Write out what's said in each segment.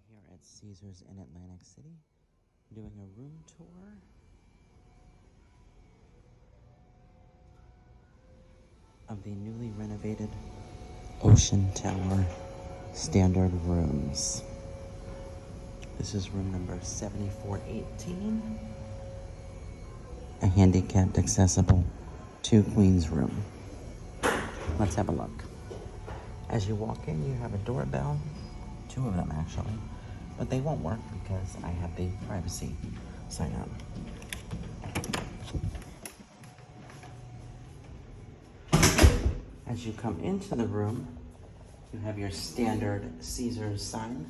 Here at Caesars in Atlantic City, doing a room tour. Of the newly renovated Ocean Tower standard rooms. This is room number 7418, a handicapped accessible 2 queens room. Let's have a look. As you walk in, you have a doorbell, 2 of them actually, but they won't work because I have the privacy sign on. As you come into the room, you have your standard Caesars sign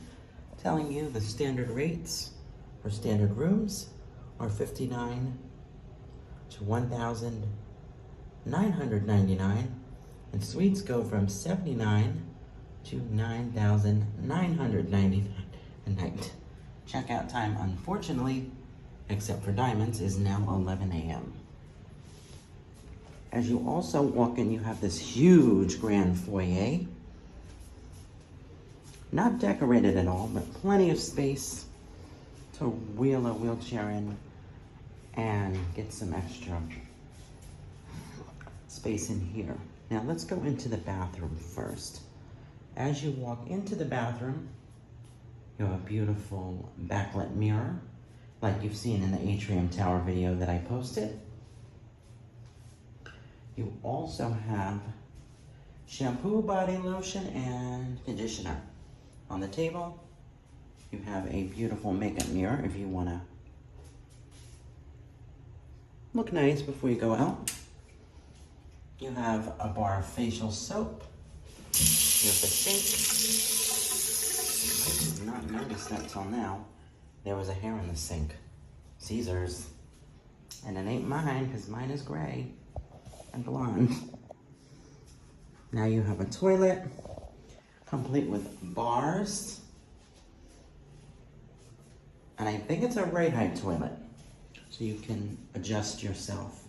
telling you the standard rates for standard rooms are $59 to $1,999, and suites go from $79 to $9,999 a night. Checkout time, unfortunately, except for diamonds, is now 11 a.m. As you also walk in, you have this huge grand foyer. Not decorated at all, but plenty of space to wheel a wheelchair in and get some extra space in here. Now let's go into the bathroom first. As you walk into the bathroom, you have a beautiful backlit mirror, like you've seen in the Atrium Tower video that I posted. You also have shampoo, body lotion, and conditioner. On the table, you have a beautiful makeup mirror if you want to look nice before you go out. You have a bar of facial soap. You have the sink. I did not notice that till now. There was a hair in the sink. Caesars. And it ain't mine, because mine is gray and blonde. Now you have a toilet, complete with bars. And I think it's a right height toilet, so you can adjust yourself.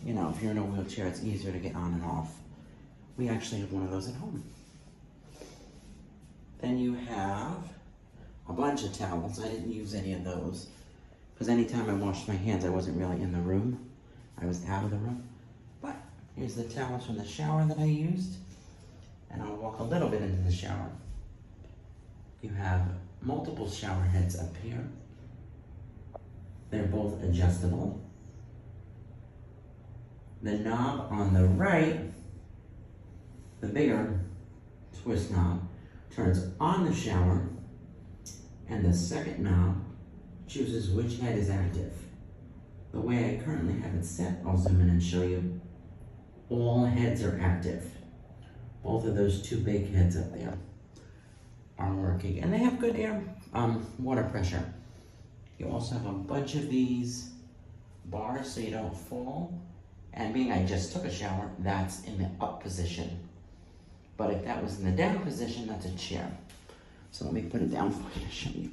You know, if you're in a wheelchair, it's easier to get on and off. We actually have one of those at home. Then you have a bunch of towels. I didn't use any of those, because anytime I washed my hands, I wasn't really in the room. I was out of the room. But here's the towels from the shower that I used. And I'll walk a little bit into the shower. You have multiple shower heads up here. They're both adjustable. The knob on the right, the bigger twist knob, turns on the shower, and the second knob chooses which head is active. The way I currently have it set, I'll zoom in and show you, all heads are active. Both of those 2 big heads up there are working, and they have good air, water pressure. You also have a bunch of these bars so you don't fall. And being I just took a shower, that's in the up position. But if that was in the down position, that's a chair. So let me put it down for you to show you.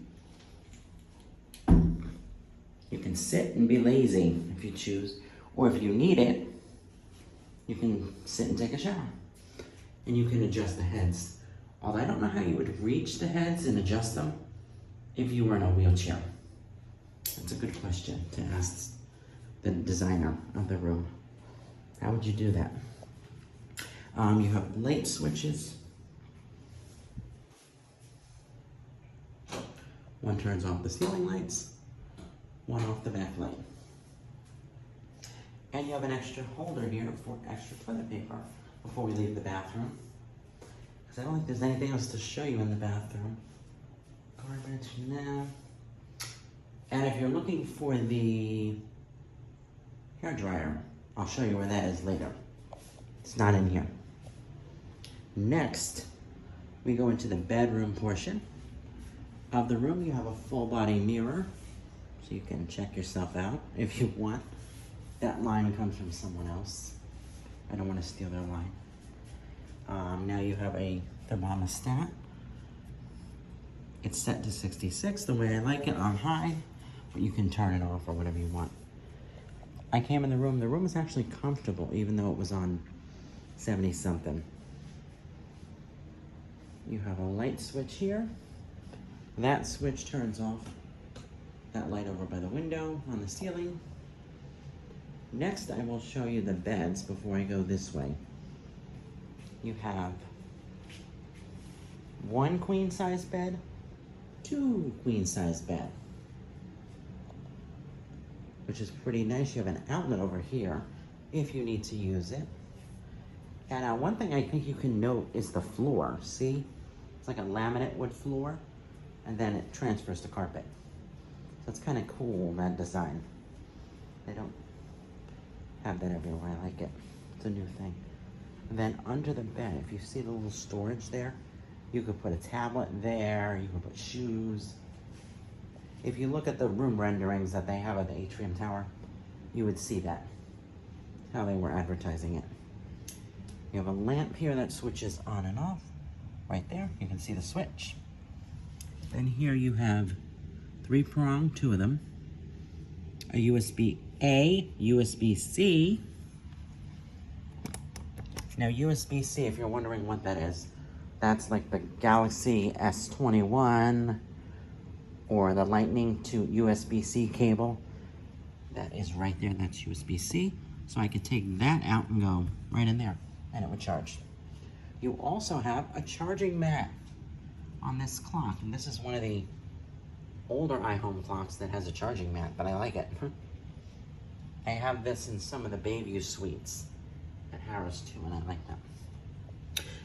You can sit and be lazy if you choose, or if you need it, you can sit and take a shower. And you can adjust the heads. Although I don't know how you would reach the heads and adjust them if you were in a wheelchair. That's a good question to ask the designer of the room. How would you do that? You have light switches. One turns off the ceiling lights, one off the back light. And you have an extra holder here for extra toilet paper before we leave the bathroom. Because I don't think there's anything else to show you in the bathroom. Garbage, no. And if you're looking for the hair dryer, I'll show you where that is later. It's not in here. Next, we go into the bedroom portion of the room. You have a full body mirror, so you can check yourself out if you want. That line comes from someone else. I don't want to steal their line. Now you have a thermostat. It's set to 66, the way I like it, on high, but you can turn it off or whatever you want. I came in the room is actually comfortable, even though it was on 70 something. You have a light switch here. That switch turns off that light over by the window on the ceiling. Next, I will show you the beds before I go this way. You have one queen size bed, two queen size bed, which is pretty nice. You have an outlet over here if you need to use it. And one thing I think you can note is the floor. See, it's like a laminate wood floor, and then it transfers to carpet. So it's kind of cool, that design. They don't have that everywhere. I like it. It's a new thing. And then under the bed, if you see the little storage there, you could put a tablet there, you could put shoes. If you look at the room renderings that they have at the Atrium Tower, you would see that, how they were advertising it. You have a lamp here that switches on and off. Right there, you can see the switch. Then here you have 3-prong, 2 of them, a USB-A, USB-C. Now USB-C, if you're wondering what that is, that's like the Galaxy S21 or the Lightning to USB-C cable. That is right there, that's USB-C. So I could take that out and go right in there and it would charge. You also have a charging mat on this clock, and this is one of the older iHome clocks that has a charging mat, but I like it. I have this in some of the Bayview suites at Harrah's too, and I like that.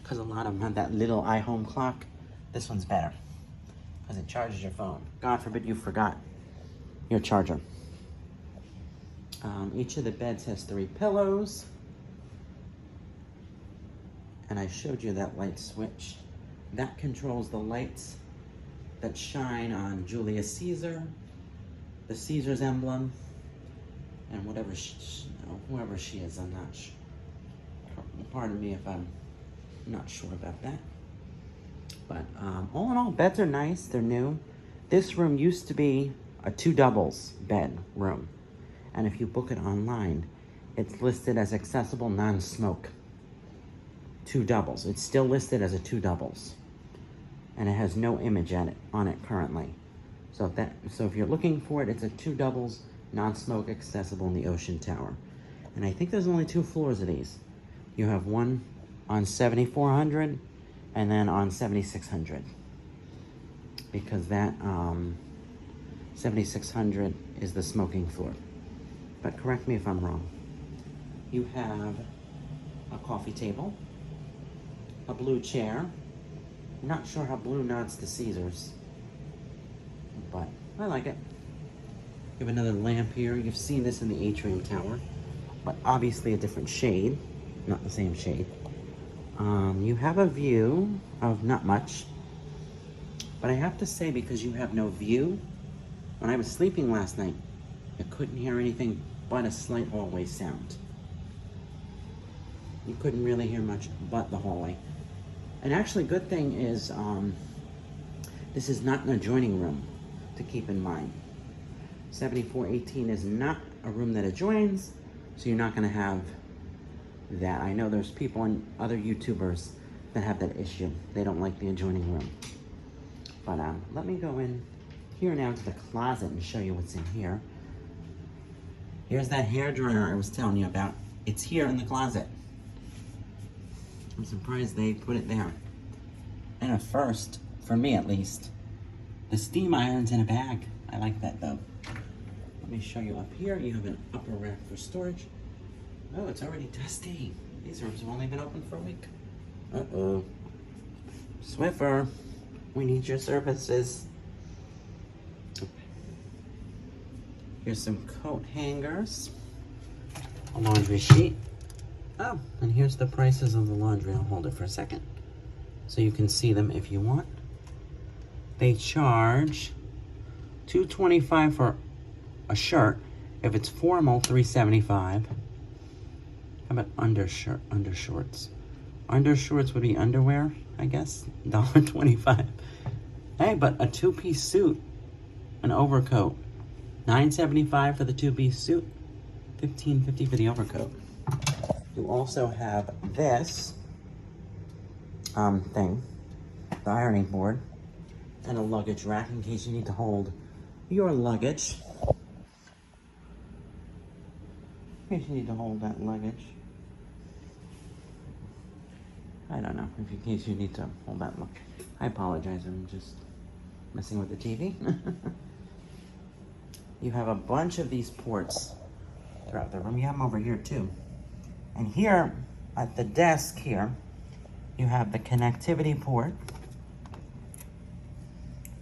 Because a lot of them have that little iHome clock. This one's better, because it charges your phone. God forbid you forgot your charger. Each of the beds has 3 pillows. And I showed you that light switch. That controls the lights that shine on Julius Caesar, the Caesar's emblem, and whatever whoever she is. I'm not sure. Pardon me if I'm not sure about that. But all in all, beds are nice. They're new. This room used to be a 2 doubles bed room. And if you book it online, it's listed as accessible non-smoke. 2 doubles. It's still listed as a 2 doubles. And it has no image on it currently. So if you're looking for it, it's a 2 doubles, non-smoke, accessible in the Ocean Tower. And I think there's only 2 floors of these. You have one on 7400 and then on 7600. Because that 7600 is the smoking floor. But correct me if I'm wrong. You have a coffee table, a blue chair. I'm not sure how blue nods to Caesar's, but I like it. You have another lamp here. You've seen this in the Atrium Tower, but obviously a different shade, not the same shade. You have a view of not much, but I have to say, because you have no view, when I was sleeping last night, I couldn't hear anything but a slight hallway sound. You couldn't really hear much but the hallway. And actually, good thing is, this is not an adjoining room, to keep in mind. 7418 is not a room that adjoins, so you're not gonna have that. I know there's people and other YouTubers that have that issue. They don't like the adjoining room. But let me go in here now to the closet and show you what's in here. Here's that hair dryer I was telling you about. It's here in the closet. I'm surprised they put it there. And at first, for me at least, the steam iron's in a bag. I like that though. Let me show you up here. You have an upper rack for storage. Oh, it's already dusty. These rooms have only been open for a week. Uh-oh. Swiffer, we need your services. Here's some coat hangers, a laundry sheet. Oh, and here's the prices of the laundry. I'll hold it for a second so you can see them if you want. They charge $225 for a shirt. If it's formal, $375. How about undershorts? Undershorts would be underwear, I guess. $1.25. Hey, but a 2-piece suit, an overcoat, $9.75 for the 2-piece suit, $15.50 for the overcoat. You also have this thing, the ironing board. and a luggage rack in case you need to hold your luggage. In case you need to hold that luggage. I don't know, in case you need to hold that look. I apologize, I'm just messing with the TV. You have a bunch of these ports throughout the room. You have them over here too. And here, at the desk here, you have the connectivity port.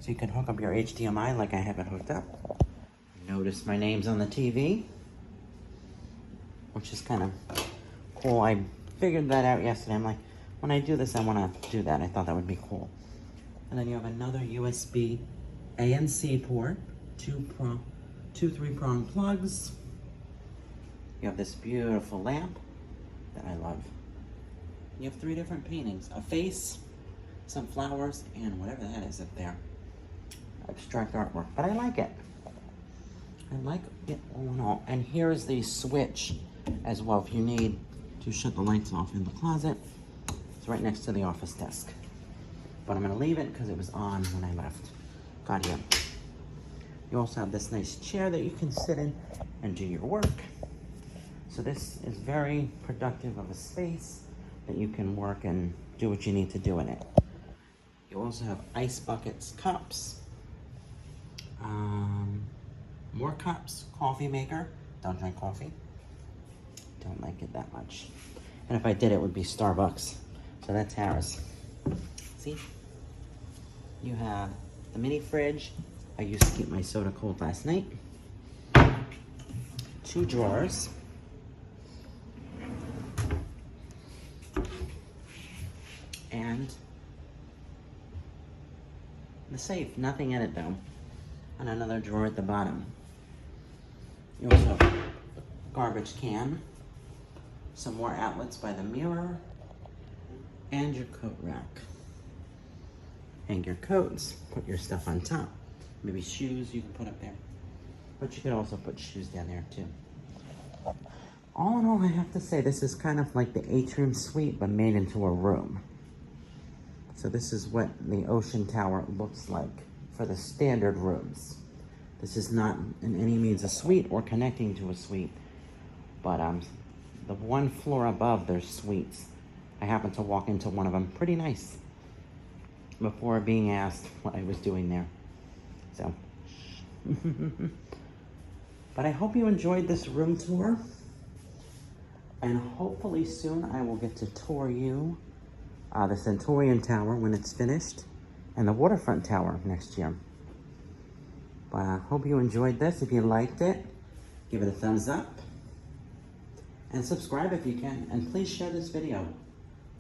So you can hook up your HDMI like I have it hooked up. Notice my name's on the TV, which is kind of cool. I figured that out yesterday. I'm like, when I do this, I want to do that. I thought that would be cool. And then you have another USB A and C port, two 3-prong plugs. You have this beautiful lamp that I love. You have 3 different paintings, a face, some flowers, and whatever that is up there. Abstract artwork, but I like it. I like it all in all. And here is the switch as well if you need to shut the lights off in the closet. It's right next to the office desk. But I'm gonna leave it because it was on when I left. Got here. You also have this nice chair that you can sit in and do your work. So this is very productive of a space that you can work and do what you need to do in it. You also have ice buckets, cups, more cups, coffee maker. Don't drink coffee. Don't like it that much. And if I did, it would be Starbucks. So that's Harrah's. See? You have the mini fridge. I used to keep my soda cold last night. 2 drawers. And the safe, nothing in it though. And another drawer at the bottom. You also have a garbage can, some more outlets by the mirror, and your coat rack. Hang your coats, put your stuff on top. Maybe shoes you can put up there. But you could also put shoes down there too. All in all, I have to say, this is kind of like the atrium suite, but made into a room. So this is what the Ocean Tower looks like for the standard rooms. This is not in any means a suite or connecting to a suite, but the one floor above, there's suites. I happened to walk into one of them, pretty nice, before being asked what I was doing there. So, but I hope you enjoyed this room tour, and hopefully soon I will get to tour you the Centurion Tower when it's finished, and the Waterfront Tower next year. But I hope you enjoyed this. If you liked it, give it a thumbs up, and subscribe if you can, and please share this video.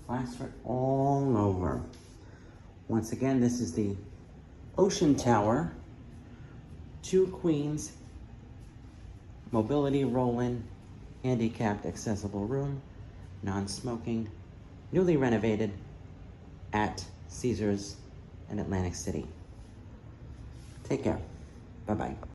Plaster it all over. Once again, this is the Ocean Tower, 2 queens, mobility roll-in, handicapped accessible room, non-smoking, newly renovated at Caesars in Atlantic City. Take care. Bye-bye.